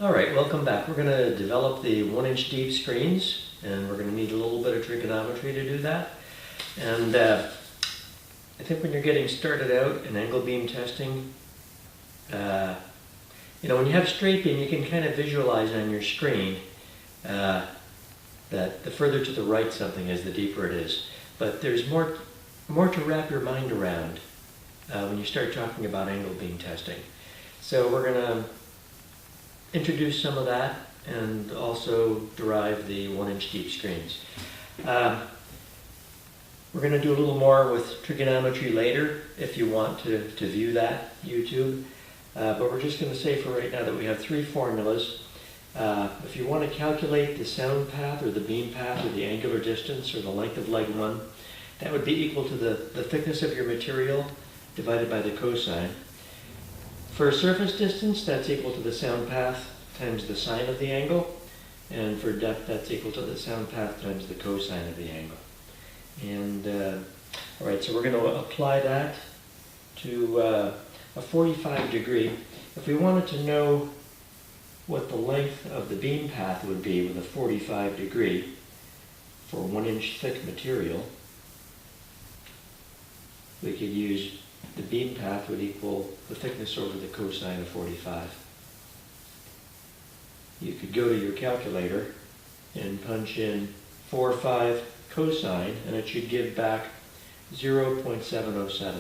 All right, welcome back. We're going to develop the 1-inch deep screens, and we're going to need a little bit of trigonometry to do that. And I think when you're getting started out in angle beam testing, when you have straight beam, you can kind of visualize on your screen that the further to the right something is, the deeper it is. But there's more to wrap your mind around when you start talking about angle beam testing. So we're going to introduce some of that and also derive the 1-inch deep screens. We're going to do a little more with trigonometry later if you want to view that, YouTube. But we're just going to say for right now that we have three formulas. If you want to calculate the sound path or the beam path or the angular distance or the length of leg 1, that would be equal to the thickness of your material divided by the cosine. For surface distance, that's equal to the sound path times the sine of the angle. And for depth, that's equal to the sound path times the cosine of the angle. And, all right, so we're going to apply that to a 45 degree. If we wanted to know what the length of the beam path would be with a 45 degree for 1-inch thick material, we could use the beam path would equal the thickness over the cosine of 45. You could go to your calculator and punch in 4/5 cosine, and it should give back 0.707.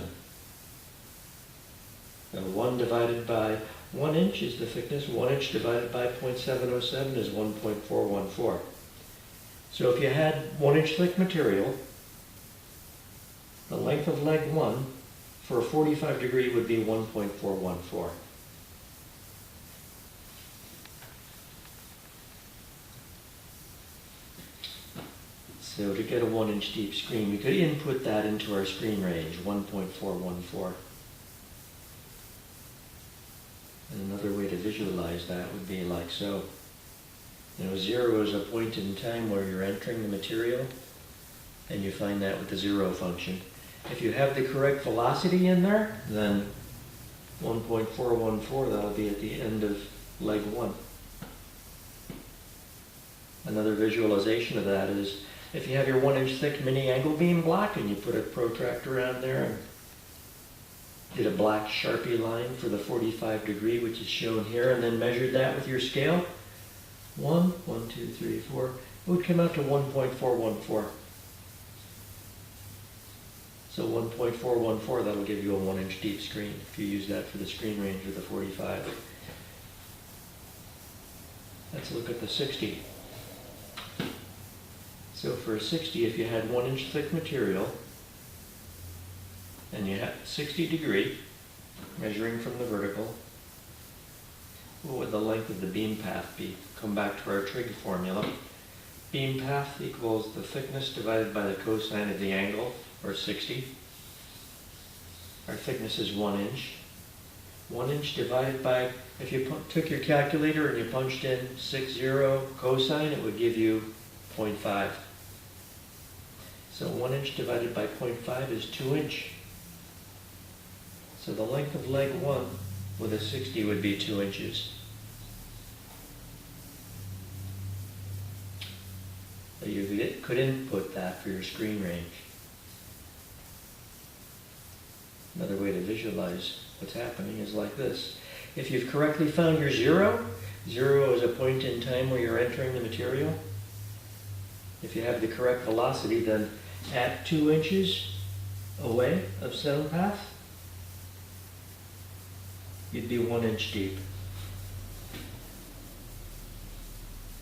Now 1 divided by 1 inch is the thickness. 1 inch divided by 0.707 is 1.414. So if you had 1-inch thick material, the length of leg 1 for a 45 degree would be 1.414. So to get a 1-inch deep screen, we could input that into our screen range, 1.414. And another way to visualize that would be like so. 0 is a point in time where you're entering the material, and you find that with the 0 function. If you have the correct velocity in there, then 1.414, that'll be at the end of leg 1. Another visualization of that is if you have your 1-inch thick mini angle beam block and you put a protractor around there and did a black Sharpie line for the 45 degree, which is shown here, and then measured that with your scale, 1, 2, 3, 4, it would come out to 1.414. So 1.414, that'll give you a 1-inch deep screen if you use that for the screen range of the 45. Let's look at the 60. So for a 60, if you had 1-inch thick material, and you had 60 degree, measuring from the vertical, what would the length of the beam path be? Come back to our trig formula. Beam path equals the thickness divided by the cosine of the angle, or 60. Our thickness is 1 inch. 1 inch divided by, if you took your calculator and you punched in 60 cosine, it would give you 0.5. So 1 inch divided by 0.5 is 2 inch. So the length of leg 1 with a 60 would be 2 inches. So you could input that for your screen range. Another way to visualize what's happening is like this. If you've correctly found your 0, 0 is a point in time where you're entering the material. If you have the correct velocity, then at 2 inches away of sound path, you'd be 1 inch deep.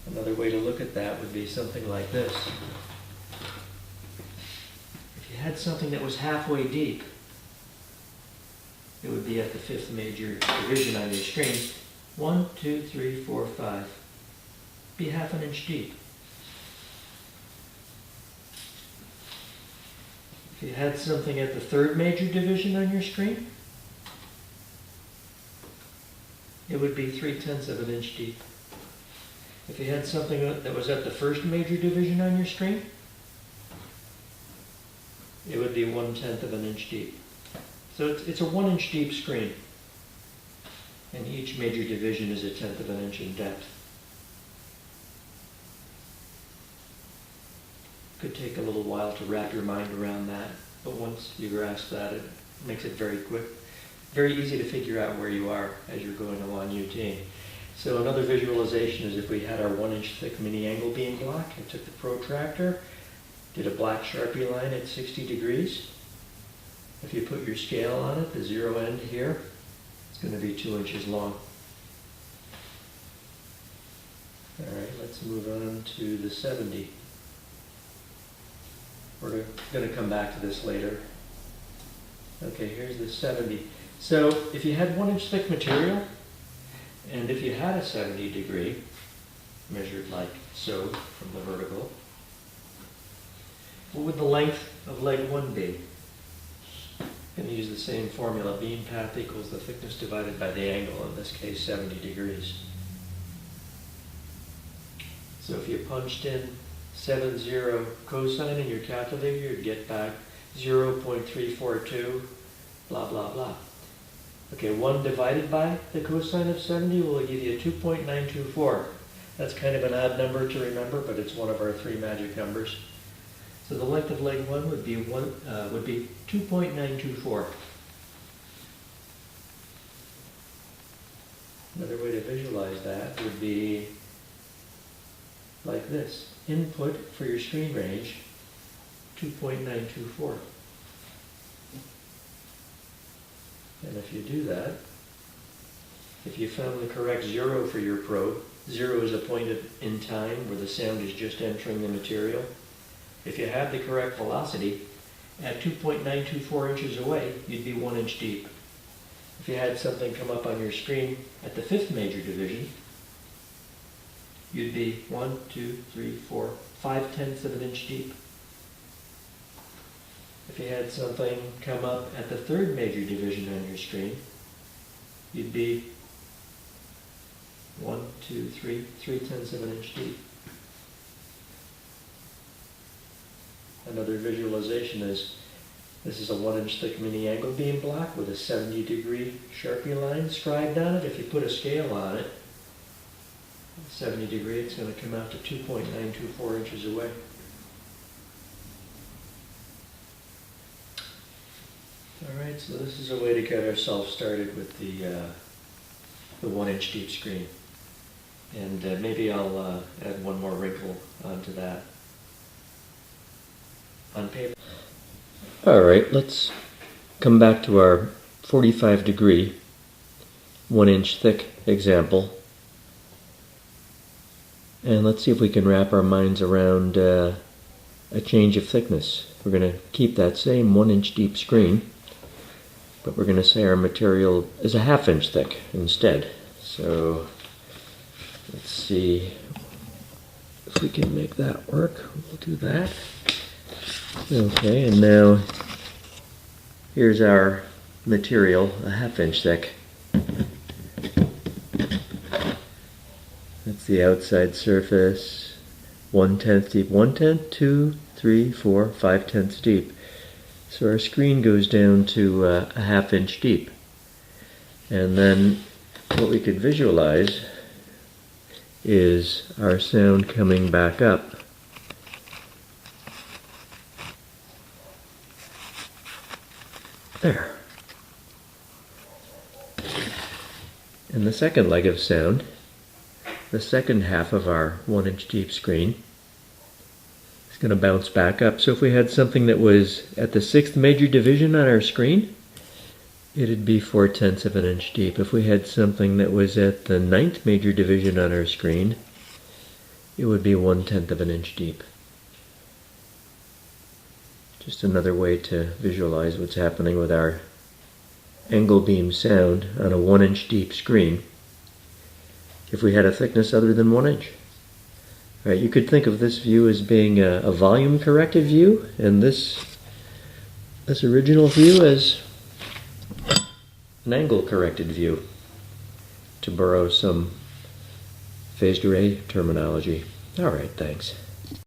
Another way to look at that would be something like this. If you had something that was halfway deep, it would be at the 5th major division on your screen. 1, 2, 3, 4, 5. Be half an inch deep. If you had something at the 3rd major division on your screen, it would be 3/10 of an inch deep. If you had something that was at the 1st major division on your screen, it would be 1/10 of an inch deep. So it's a 1 inch deep screen. and each major division is 1/10 of an inch in depth. Could take a little while to wrap your mind around that, but once you grasp that, it makes it very quick, very easy to figure out where you are as you're going along UT. So another visualization is if we had our 1-inch thick mini angle beam block and took the protractor, did a black Sharpie line at 60 degrees. If you put your scale on it, the zero end here, it's going to be 2 inches long. All right, let's move on to the 70. We're going to come back to this later. Okay, here's the 70. So if you had 1-inch thick material, and if you had a 70 degree, measured like so from the vertical, what would the length of leg 1 be? I'm going to use the same formula. Beam path equals the thickness divided by the angle, in this case 70 degrees. So if you punched in 70 cosine in your calculator, you'd get back 0.342, blah, blah, blah. Okay, 1 divided by the cosine of 70 will give you 2.924. That's kind of an odd number to remember, but it's one of our 3 magic numbers. So the length of leg 1 would be 2.924. Another way to visualize that would be like this. Input for your screen range, 2.924. And if you do that, if you found the correct 0 for your probe, 0 is a point in time where the sound is just entering the material. If you had the correct velocity, at 2.924 inches away, you'd be 1 inch deep. If you had something come up on your screen at the 5th major division, you'd be 1, 2, 3, 4, 5/10 of an inch deep. If you had something come up at the 3rd major division on your screen, you'd be 1, 2, 3, 3/10 of an inch deep. Another visualization is, this is a 1-inch thick mini angle beam block with a 70 degree Sharpie line scribed on it. If you put a scale on it, 70 degree, it's going to come out to 2.924 inches away. All right, so this is a way to get ourselves started with the 1-inch deep screen. And maybe I'll add one more wrinkle onto that on paper. All right, let's come back to our 45 degree 1-inch thick example. And let's see if we can wrap our minds around a change of thickness. We're going to keep that same 1-inch deep screen, but we're going to say our material is a 1/2 inch thick instead. So let's see if we can make that work. We'll do that. Okay, and now here's our material, a 1/2 inch thick. That's the outside surface, 1/10 deep, 1/10, 2, 3, 4, 5/10 deep. So our screen goes down to a 1/2 inch deep. And then what we could visualize is our sound coming back up. There. And the second leg of sound, the second half of our 1-inch deep screen, is going to bounce back up. So if we had something that was at the 6th major division on our screen, it'd be 4/10 of an inch deep. If we had something that was at the 9th major division on our screen, it would be 1/10 of an inch deep. Just another way to visualize what's happening with our angle beam sound on a 1-inch deep screen if we had a thickness other than 1 inch. All right, you could think of this view as being a volume corrected view, and this original view as an angle corrected view, to borrow some phased array terminology. All right, thanks.